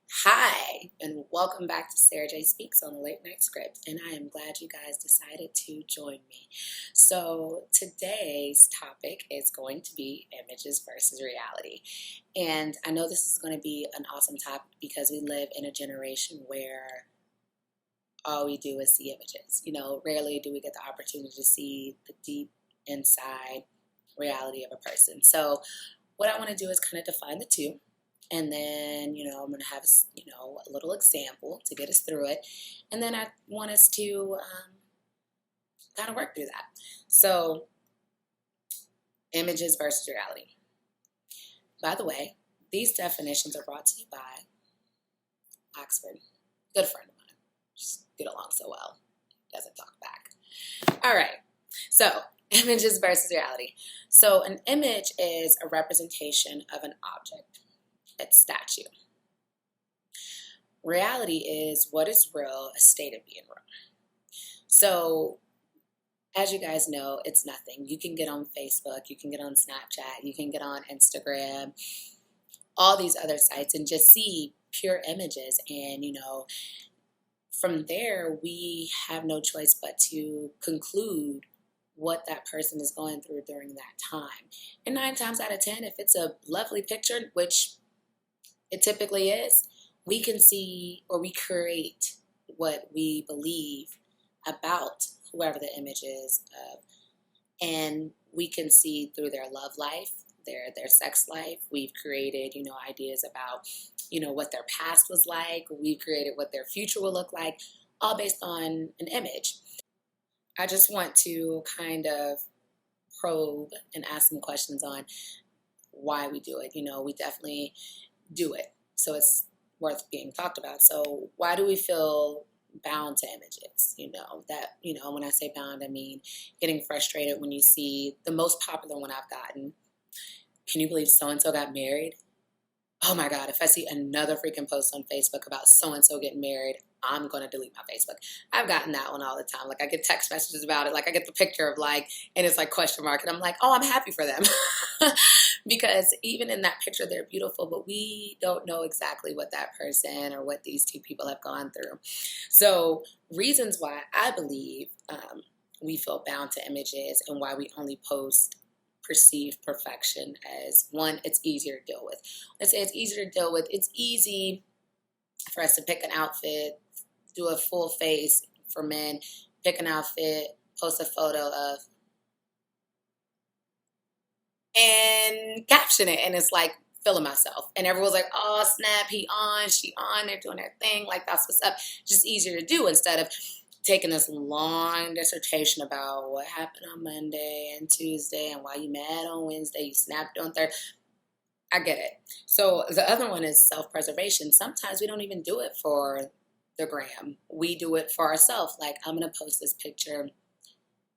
Hi, and welcome back to Sarah J Speaks on the Late Night Script, and I am glad you guys decided to join me. So, today's topic is going to be images versus reality. And I know this is going to be an awesome topic because we live in a generation where all we do is see images. Rarely do we get the opportunity to see the deep inside reality of a person. So, what I want to do is kind of define the two. And then, I'm going to have, a little example to get us through it. And then I want us to kind of work through that. So, images versus reality. By the way, these definitions are brought to you by Oxford. Good friend of mine. Just get along so well. Doesn't talk back. All right. So, images versus reality. So, an image is a representation of an object. It's statue. Reality is what is real, a state of being real. So, as you guys know, it's nothing. You can get on Facebook, you can get on Snapchat, you can get on Instagram, all these other sites and just see pure images. And, from there, we have no choice but to conclude what that person is going through during that time. And 9 times out of 10, if it's a lovely picture, which it typically is, we can see or we create what we believe about whoever the image is of. And we can see through their love life, their sex life. We've created, ideas about, what their past was like. We've created what their future will look like, all based on an image. I just want to kind of probe and ask some questions on why we do it. We definitely do it. So it's worth being talked about. So why do we feel bound to images? When I say bound, I mean getting frustrated when you see the most popular one I've gotten. Can you believe so-and-so got married? Oh my God, if I see another freaking post on Facebook about so-and-so getting married, I'm going to delete my Facebook. I've gotten that one all the time. Like I get text messages about it. Like I get the picture of and it's like question mark. And I'm like, oh, I'm happy for them. Because even in that picture, they're beautiful, but we don't know exactly what that person or what these two people have gone through. So reasons why I believe we feel bound to images and why we only post perceived perfection as one, it's easier to deal with. Let's say it's easier to deal with. It's easy for us to pick an outfit, do a full face for men, pick an outfit, post a photo of, and caption it. And it's like feeling myself. And everyone's like, oh, snap, he on, she on, they're doing their thing. Like that's what's up. Just easier to do instead of taking this long dissertation about what happened on Monday and Tuesday and why you mad on Wednesday, you snapped on Thursday. I get it. So the other one is self-preservation. Sometimes we don't even do it for the gram. We do it for ourselves. Like, I'm going to post this picture.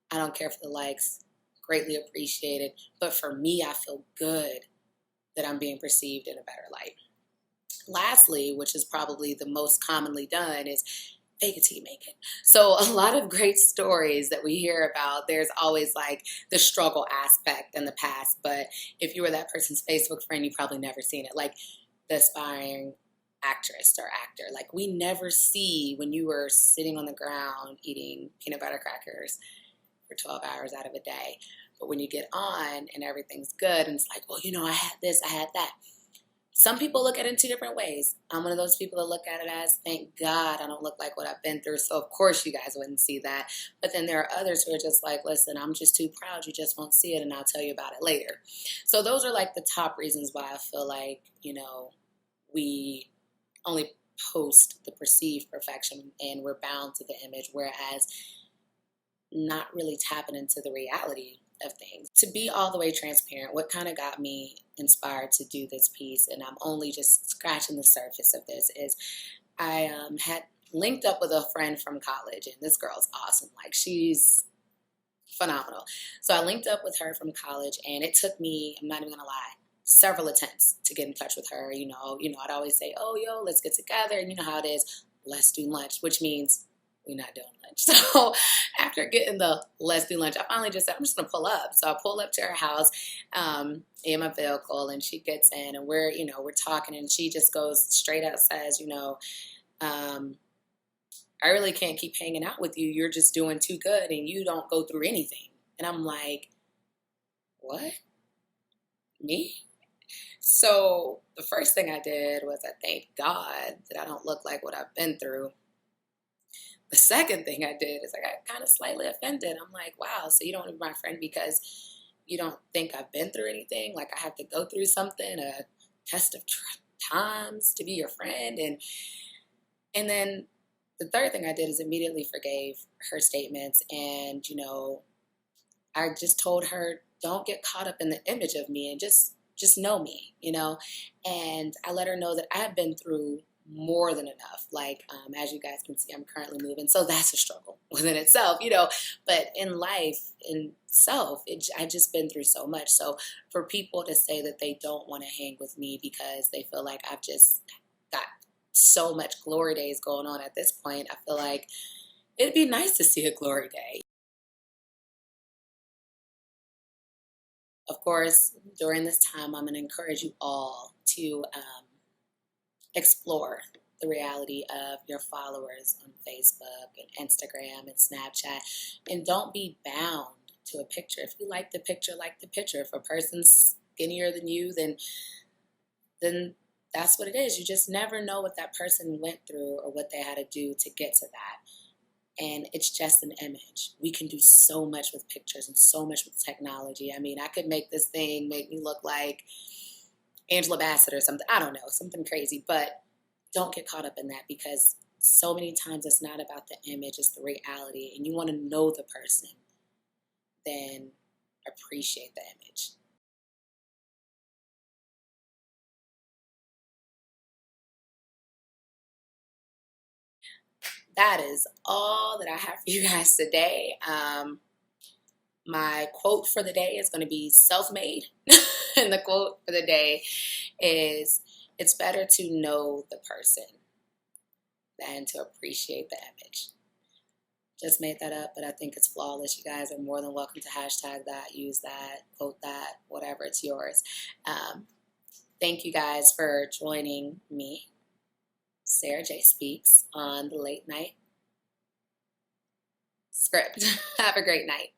I don't care for the likes. Greatly appreciated. But for me, I feel good that I'm being perceived in a better light. Lastly, which is probably the most commonly done, is fake it till you make it. So a lot of great stories that we hear about, there's always like the struggle aspect in the past. But if you were that person's Facebook friend, you probably never seen it. Like the aspiring actress or actor. Like we never see when you were sitting on the ground eating peanut butter crackers for 12 hours out of a day. But when you get on and everything's good and it's like, well, I had this, I had that. Some people look at it in 2 different ways. I'm one of those people that look at it as, thank God I don't look like what I've been through, so of course you guys wouldn't see that. But then there are others who are just like, listen, I'm just too proud, you just won't see it, and I'll tell you about it later. So those are like the top reasons why I feel like, we only post the perceived perfection and we're bound to the image, whereas not really tapping into the reality of things. To be all the way transparent, what kind of got me inspired to do this piece, and I'm only just scratching the surface of this, is I had linked up with a friend from college, and this girl's awesome. Like, she's phenomenal. So I linked up with her from college, and it took me, I'm not even gonna lie, several attempts to get in touch with her. I'd always say, oh, yo, let's get together, and you know how it is, let's do lunch, which means we're not doing lunch. So after getting the let's do lunch, I finally just said, I'm just going to pull up. So I pull up to her house in my vehicle, and she gets in, and we're talking, and she just goes straight out, says, I really can't keep hanging out with you. You're just doing too good, and you don't go through anything. And I'm like, what? Me? So the first thing I did was I thanked God that I don't look like what I've been through. The second thing I did is I got kind of slightly offended. I'm like, wow, so you don't want to be my friend because you don't think I've been through anything? Like I have to go through something, a test of times to be your friend? And then the third thing I did is immediately forgave her statements. And, I just told her, don't get caught up in the image of me, and just know me, And I let her know that I have been through more than enough. Like, as you guys can see, I'm currently moving. So that's a struggle within itself, But in life, in self, I just been through so much. So for people to say that they don't want to hang with me because they feel like I've just got so much glory days going on at this point, I feel like it'd be nice to see a glory day. Of course, during this time, I'm going to encourage you all to explore the reality of your followers on Facebook and Instagram and Snapchat. And don't be bound to a picture. If you like the picture, like the picture. If a person's skinnier than you, then that's what it is. You just never know what that person went through or what they had to do to get to that. And it's just an image. We can do so much with pictures and so much with technology. I mean, I could make this thing make me look like Angela Bassett or something. I don't know, something crazy. But don't get caught up in that, because so many times it's not about the image, it's the reality. And you want to know the person, then appreciate the image. That is all that I have for you guys today. My quote for the day is going to be self-made. And the quote for the day is, it's better to know the person than to appreciate the image. Just made that up, but I think it's flawless. You guys are more than welcome to hashtag that, use that, quote that, whatever, it's yours. Thank you guys for joining me, Sarah J Speaks, on the Late Night Script. Have a great night.